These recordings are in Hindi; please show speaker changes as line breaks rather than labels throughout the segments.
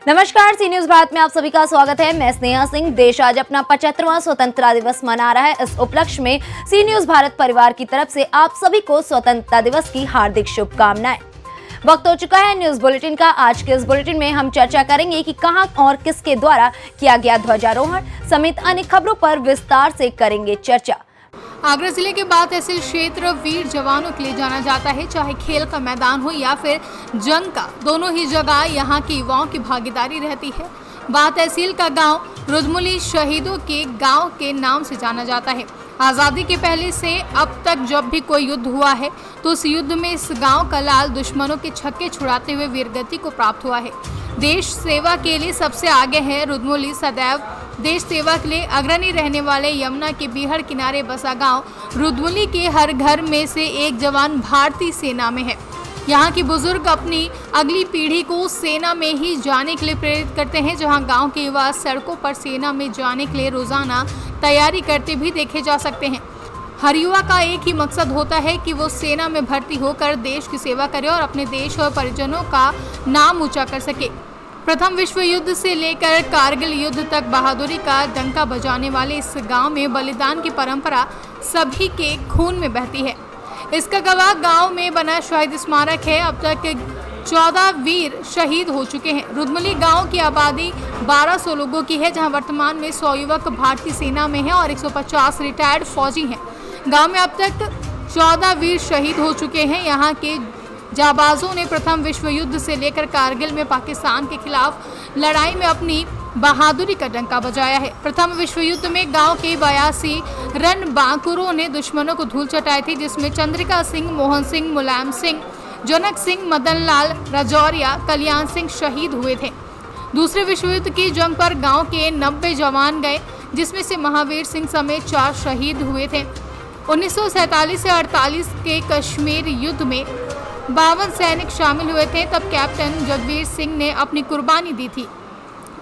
नमस्कार, सी न्यूज भारत में आप सभी का स्वागत है। मैं स्नेहा सिंह। देश आज अपना 75वां स्वतंत्रता दिवस मना रहा है। इस उपलक्ष्य में सी न्यूज भारत परिवार की तरफ से आप सभी को स्वतंत्रता दिवस की हार्दिक शुभकामनाएं। वक्त हो चुका है न्यूज बुलेटिन का। आज के इस बुलेटिन में हम चर्चा करेंगे कि कहां और किसके द्वारा किया गया ध्वजारोहण समेत अन्य खबरों पर विस्तार से करेंगे चर्चा।
आगरा जिले के बाद तहसील क्षेत्र वीर जवानों के लिए जाना जाता है। चाहे खेल का मैदान हो या फिर जंग का, दोनों ही जगह यहाँ के युवाओं की भागीदारी रहती है। बात तहसील का गांव रुदमुली शहीदों के गांव के नाम से जाना जाता है। आज़ादी के पहले से अब तक जब भी कोई युद्ध हुआ है तो उस युद्ध में इस गांव का लाल दुश्मनों के छक्के छुड़ाते हुए वीरगति को प्राप्त हुआ है। देश सेवा के लिए सबसे आगे है रुदमुली। सदैव देश सेवा के लिए अग्रणी रहने वाले यमुना के बीहड़ किनारे बसा गांव रुदमुली के हर घर में से एक जवान भारतीय सेना में है। यहाँ के बुजुर्ग अपनी अगली पीढ़ी को सेना में ही जाने के लिए प्रेरित करते हैं। जहाँ गांव के युवा सड़कों पर सेना में जाने के लिए रोजाना तैयारी करते भी देखे जा सकते हैं। हर युवा का एक ही मकसद होता है कि वो सेना में भर्ती होकर देश की सेवा करे और अपने देश और परिजनों का नाम ऊंचा कर सके। प्रथम विश्व युद्ध से लेकर कारगिल युद्ध तक बहादुरी का डंका बजाने वाले इस गांव में बलिदान की परंपरा सभी के खून में बहती है। इसका गवाह गांव में बना शहीद स्मारक है। अब तक 14 वीर शहीद हो चुके हैं। रुदमुली गांव की आबादी 1200 लोगों की है, जहां वर्तमान में 100 युवक भारतीय सेना में हैं और 150 रिटायर्ड फौजी हैं। गांव में अब तक 14 वीर शहीद हो चुके हैं। यहाँ के जाबाजों ने प्रथम विश्व युद्ध से लेकर कारगिल में पाकिस्तान के खिलाफ लड़ाई में अपनी बहादुरी का डंका बजाया है। प्रथम विश्व युद्ध में गांव के 82 रणबांकुरों ने दुश्मनों को धूल चटाई थी, जिसमें चंद्रिका सिंह, मोहन सिंह, मुलायम सिंह, जनक सिंह, मदन लाल राजौरिया, कल्याण सिंह शहीद हुए थे। दूसरे विश्व युद्ध की जंग पर गांव के 90 जवान गए, जिसमें से महावीर सिंह समेत 4 शहीद हुए थे। 1947 से 48 के कश्मीर युद्ध में 52 सैनिक शामिल हुए थे। तब कैप्टन जगवीर सिंह ने अपनी कुर्बानी दी थी।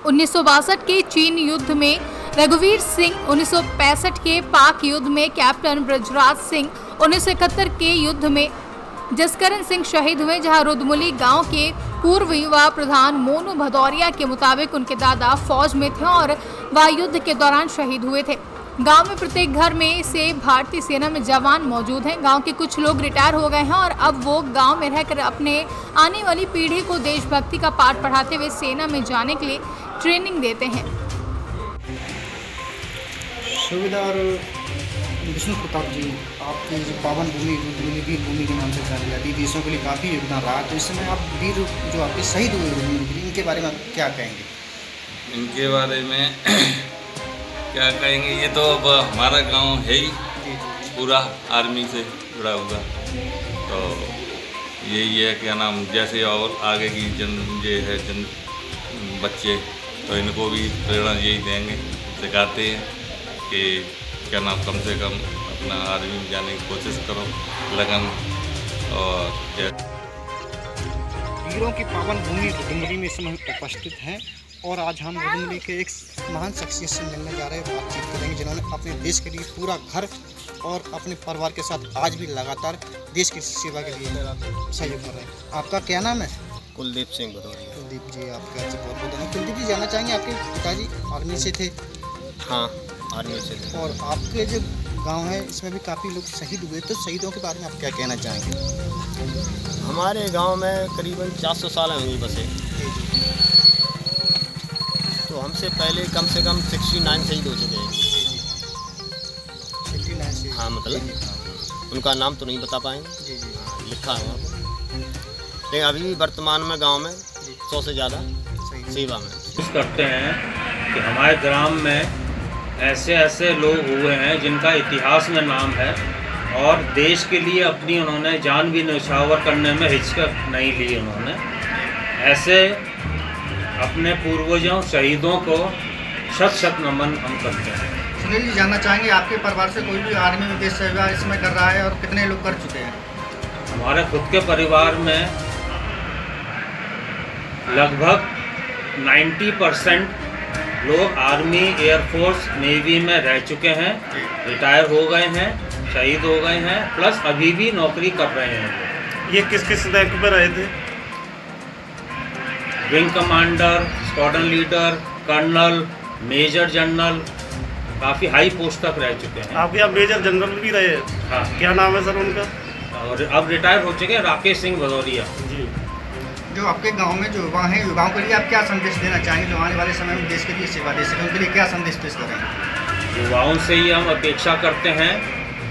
1962 के चीन युद्ध में रघुवीर सिंह, 1965 के पाक युद्ध में कैप्टन ब्रजराज सिंह, 1971 के युद्ध में जसकरण सिंह शहीद हुए। जहां रुदमुली गांव के पूर्व युवा प्रधान मोनू भदौरिया के मुताबिक उनके दादा फौज में थे और वह युद्ध के दौरान शहीद हुए थे। गांव में प्रत्येक घर में से भारतीय सेना में जवान मौजूद हैं। गांव के कुछ लोग रिटायर हो गए हैं और अब वो गांव में रहकर अपने आने वाली पीढ़ी को देशभक्ति का पाठ पढ़ाते हुए सेना में जाने के लिए ट्रेनिंग देते हैं।
सूबेदार विष्णु प्रताप जी, आपकी जो पावन भूमि रुदमुली वीर भूमि के नाम से जानी जाती है, देशों के लिए काफ़ी योगदान रहा। तो इस समय आप वीर जो आपके शहीद हुए रुदमुली, इनके बारे में आप क्या कहेंगे?
इनके बारे में क्या कहेंगे, ये तो अब हमारा गांव है ही पूरा आर्मी से जुड़ा हुआ। तो यही है क्या नाम, जैसे और आगे की जन बच्चे, तो इनको भी प्रेरणा यही देंगे, सिखाते हैं कि क्या नाम, कम से कम अपना आर्मी में जाने की कोशिश करो, लगन। और
वीरों की पावन भूमि रुदमुली में इस समय उपस्थित हैं और आज हम रुदमुली के एक महान शख्सियत से मिलने जा रहे हैं, बातचीत करेंगे, जिन्होंने अपने देश के लिए पूरा घर और अपने परिवार के साथ आज भी लगातार देश की सेवा के लिए सहयोग कर रहे हैं। आपका क्या नाम है?
कुलदीप सिंह भदौरिया।
कुलदीप जी, आपका बहुत बहुत धन्यवाद। कुलदीप जी, जानना चाहेंगे, आपके पिताजी आर्मी से थे?
हाँ, आर्मी से थे।
और आपके जो गांव है इसमें भी काफ़ी लोग शहीद हुए, तो शहीदों के बारे में आप क्या कहना चाहेंगे?
हमारे गांव में करीबन 400 साल हुई बसे, तो हमसे पहले कम से कम 69 शहीद हो चुके हैं।
69 से?
हाँ, मतलब उनका नाम तो नहीं बता पाएंगे।
जी जी,
लिखा है वहाँ पर। लेकिन अभी भी वर्तमान में गांव में 100 से ज़्यादा सेवा में
कोशिश करते हैं कि हमारे ग्राम में ऐसे ऐसे लोग हुए हैं जिनका इतिहास में नाम है और देश के लिए अपनी उन्होंने जान भी न्यौछावर करने में हिचक नहीं ली। उन्होंने ऐसे अपने पूर्वजों शहीदों को शत शत नमन हम करते हैं।
सुनील जी, जानना चाहेंगे, आपके परिवार से कोई भी आर्मी में देश सेवा इसमें कर रहा है और कितने लोग कर चुके हैं?
हमारे खुद के परिवार में लगभग 90% लोग आर्मी, एयरफोर्स, नेवी में रह चुके हैं, रिटायर हो गए हैं, शहीद हो गए हैं, प्लस अभी भी नौकरी कर रहे हैं।
ये किस किस रैंक पर रहे थे?
Wing commander, squadron leader, colonel, major general, काफ़ी हाई पोस्ट तक रह चुके हैं।
आपके यहाँ मेजर जनरल भी रहे?
हाँ।
क्या नाम है सर उनका?
और अब रिटायर हो चुके हैं राकेश सिंह भदौरिया
जी।
जो आपके गांव में जो युवा हैं, युवाओं के लिए आप क्या संदेश देना चाहेंगे जो आने वाले समय में देश के लिए सेवा दे सकें? उनके लिए क्या संदेश पेश करेंगे?
युवाओं से ही हम अपेक्षा करते हैं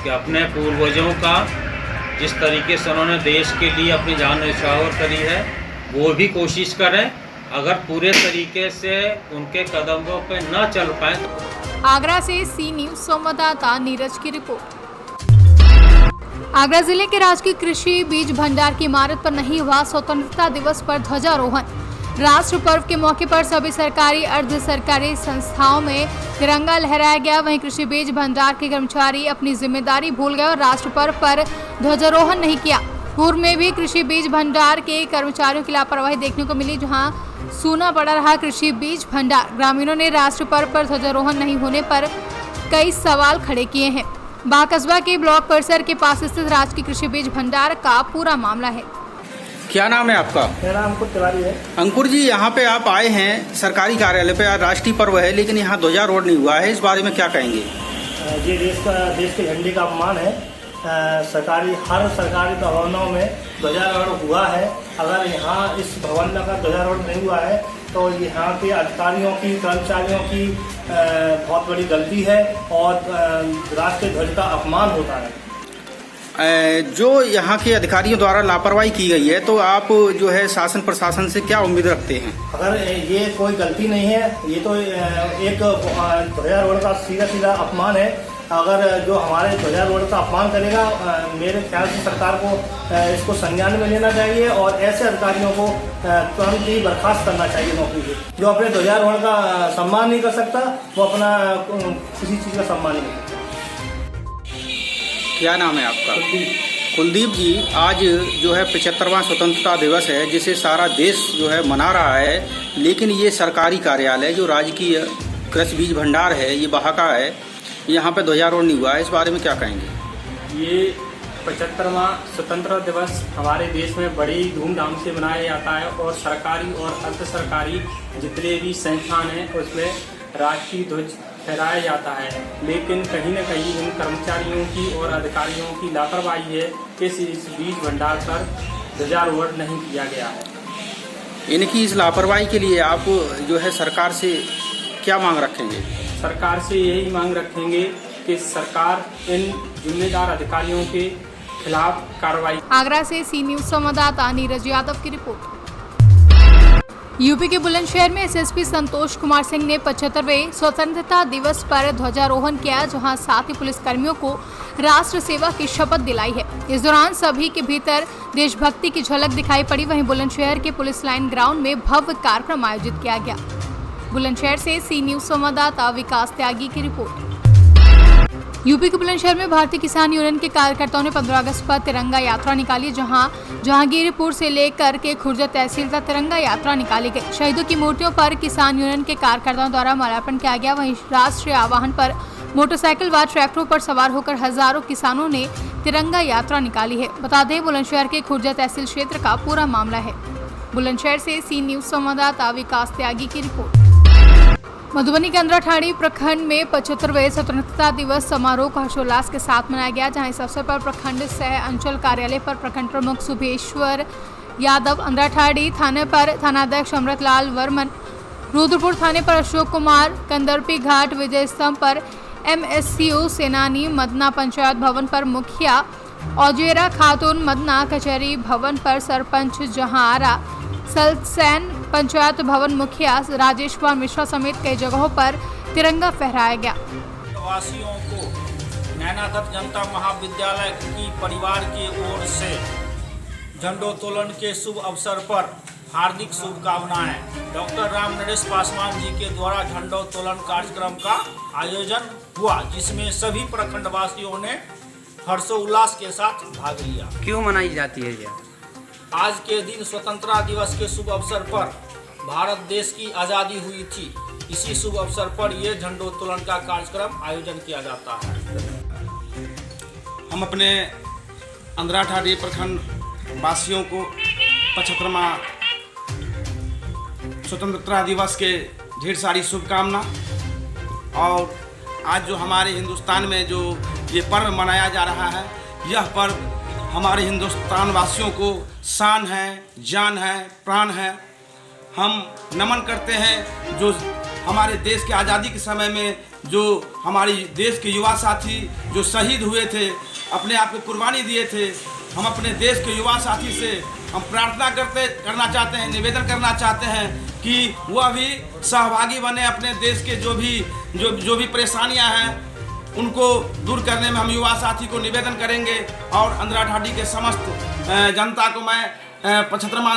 कि अपने पूर्वजों का जिस तरीके से उन्होंने देश के लिए अपनी जान न्यौछावर करी है वो भी कोशिश करें। अगर पूरे तरीके से उनके कदमों पे न चल पाए तो।
आगरा से सी न्यूज़ संवाददाता नीरज की रिपोर्ट। आगरा जिले के राजकीय कृषि बीज भंडार की इमारत पर नहीं हुआ स्वतंत्रता दिवस पर ध्वजारोहण। राष्ट्र पर्व के मौके पर सभी सरकारी अर्ध सरकारी संस्थाओं में तिरंगा लहराया गया। वहीं कृषि बीज भंडार के कर्मचारी अपनी जिम्मेदारी भूल गए और राष्ट्र पर्व पर ध्वजारोहण नहीं किया। पूर्व में भी कृषि बीज भंडार के कर्मचारियों की लापरवाही देखने को मिली, जहां सूना पड़ा रहा कृषि बीज भंडार। ग्रामीणों ने राष्ट्र पर्व पर ध्वजारोहण नहीं होने पर कई सवाल खड़े किए हैं। बाकस्बा के ब्लॉक परिसर के पास स्थित राजकीय कृषि बीज भंडार का पूरा मामला है।
क्या नाम है आपका?
मेरा नाम अंकुर तिवारी है।
अंकुर जी, यहाँ पे आप आए हैं सरकारी कार्यालय पे, आज राष्ट्रीय पर्व है लेकिन यहाँ ध्वजारोहण नहीं हुआ है, इस बारे में क्या कहेंगे?
ये देश के झंडे का अपमान है। हर सरकारी भवनों में ध्वजारोहण हुआ है। अगर यहाँ इस भवन का ध्वजारोहण नहीं हुआ है तो यहाँ के अधिकारियों की, कर्मचारियों की बहुत बड़ी गलती है और राष्ट्रीय ध्वज का अपमान होता है।
जो यहाँ के अधिकारियों द्वारा लापरवाही की गई है तो आप जो है शासन प्रशासन से क्या उम्मीद रखते हैं?
अगर ये कोई गलती नहीं है, ये तो एक ध्वजारोहण का सीधा अपमान है। अगर जो हमारे ध्वजारोहण का अपमान करेगा, मेरे ख्याल से सरकार को इसको संज्ञान में लेना चाहिए और ऐसे अधिकारियों को तुरंत ही बर्खास्त करना चाहिए नौकरी से। जो अपने ध्वजारोहण का सम्मान नहीं कर सकता वो अपना किसी चीज़ का सम्मान नहीं कर सकता।
क्या नाम है आपका? कुलदीप जी, आज जो है 75वां स्वतंत्रता दिवस है जिसे सारा देश जो है मना रहा है, लेकिन ये सरकारी कार्यालय जो राजकीय कृषि बीज भंडार है ये बहाका है, यहाँ पे ध्वजारोहण नहीं हुआ है, इस बारे में क्या कहेंगे?
ये 75वां स्वतंत्रता दिवस हमारे देश में बड़ी धूमधाम से मनाया जाता है और सरकारी और अर्ध सरकारी जितने भी संस्थान हैं उसमें राष्ट्रीय ध्वज फहराया जाता है। लेकिन कहीं न कहीं इन कर्मचारियों की और अधिकारियों की लापरवाही है कि इस बीज भंडार पर ध्वजारोहण नहीं किया गया है।
इनकी इस लापरवाही के लिए आप जो है सरकार से क्या मांग रखेंगे?
सरकार से यही मांग रखेंगे कि सरकार इन जिम्मेदार अधिकारियों के खिलाफ कार्रवाई।
आगरा से सी न्यूज़ संवाददाता नीरज यादव की रिपोर्ट। यूपी के बुलंदशहर में एसएसपी संतोष कुमार सिंह ने 75वें स्वतंत्रता दिवस पर ध्वजारोहण किया, जहां साथ ही पुलिसकर्मियों को राष्ट्र सेवा की शपथ दिलाई है। इस दौरान सभी के भीतर देशभक्ति की झलक दिखाई पड़ी। वहीं बुलंदशहर के पुलिस लाइन ग्राउंड में भव्य कार्यक्रम आयोजित किया गया। बुलंदशहर से सी न्यूज़ संवाददाता विकास त्यागी की रिपोर्ट। यूपी के बुलंदशहर में भारतीय किसान यूनियन के कार्यकर्ताओं ने 15 अगस्त पर तिरंगा यात्रा निकाली, जहां जहांगीरपुर से लेकर के खुर्जा तहसील तक तिरंगा यात्रा निकाली गई। शहीदों की मूर्तियों पर किसान यूनियन के कार्यकर्ताओं द्वारा माल्यार्पण किया गया। वहीं राष्ट्रीय आह्वान पर मोटरसाइकिल व ट्रैक्टरों पर सवार होकर हजारों किसानों ने तिरंगा यात्रा निकाली है। बता दें, बुलंदशहर के खुर्जा तहसील क्षेत्र का पूरा मामला है। बुलंदशहर से सी न्यूज़ संवाददाता विकास त्यागी की रिपोर्ट। मधुबनी के अंद्राठाड़ी प्रखंड में 75वें स्वतंत्रता दिवस समारोह को हर्षोल्लास के साथ मनाया गया, जहां इस अवसर पर प्रखंड सह अंचल कार्यालय पर प्रखंड प्रमुख शुभेश्वर यादव, अंद्राठाड़ी थाने पर थानाध्यक्ष अमृतलाल वर्मन, रुद्रपुर थाने पर अशोक कुमार, कंदरपी घाट विजय स्तंभ पर MSCO सेनानी, मदना पंचायत भवन पर मुखिया औजेरा खातून, मदना कचहरी भवन पर सरपंच जहांरा, सलसैन पंचायत भवन मुखिया राजेश कुमार मिश्रा समेत कई जगहों पर तिरंगा फहराया गया।
वासियों को नैनादत्त जनता महाविद्यालय की परिवार की ओर से झंडोत्तोलन के शुभ अवसर पर हार्दिक शुभकामनाएं। डॉक्टर राम नरेश पासवान जी के द्वारा झंडोत्तोलन कार्यक्रम का आयोजन हुआ, जिसमें सभी प्रखंडवासियों ने हर्षोल्लास के साथ भाग लिया।
क्यों मनाई जाती है यह?
आज के दिन स्वतंत्रता दिवस के शुभ अवसर पर भारत देश की आज़ादी हुई थी। इसी शुभ अवसर पर यह झंडोत्तोलन का कार्यक्रम आयोजन किया जाता है।
हम अपने अंद्राठाड़ी प्रखंड वासियों को 75वां स्वतंत्रता दिवस के ढेर सारी शुभकामना। और आज जो हमारे हिंदुस्तान में जो ये पर्व मनाया जा रहा है, यह पर्व हमारे हिंदुस्तान वासियों को शान है, जान है, प्राण है। हम नमन करते हैं जो हमारे देश के आज़ादी के समय में जो हमारी देश के युवा साथी जो शहीद हुए थे, अपने आप को कुर्बानी दिए थे। हम अपने देश के युवा साथी से हम प्रार्थना करना चाहते हैं, निवेदन करना चाहते हैं कि वह भी सहभागी बने। अपने देश के जो भी परेशानियां हैं उनको दूर करने में हम युवा साथी को निवेदन करेंगे। और अंधेरा ढाडी के समस्त जनता को मैं 75वां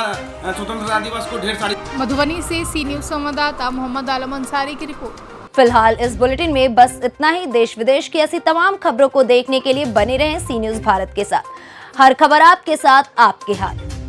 स्वतंत्रता दिवस को ढेर सारी।
मधुबनी से सी न्यूज़ संवाददाता मोहम्मद आलम अंसारी की रिपोर्ट।
फिलहाल इस बुलेटिन में बस इतना ही। देश विदेश की ऐसी तमाम खबरों को देखने के लिए बने रहें सी न्यूज़ भारत के साथ। हर खबर आपके साथ, आपके हाथ।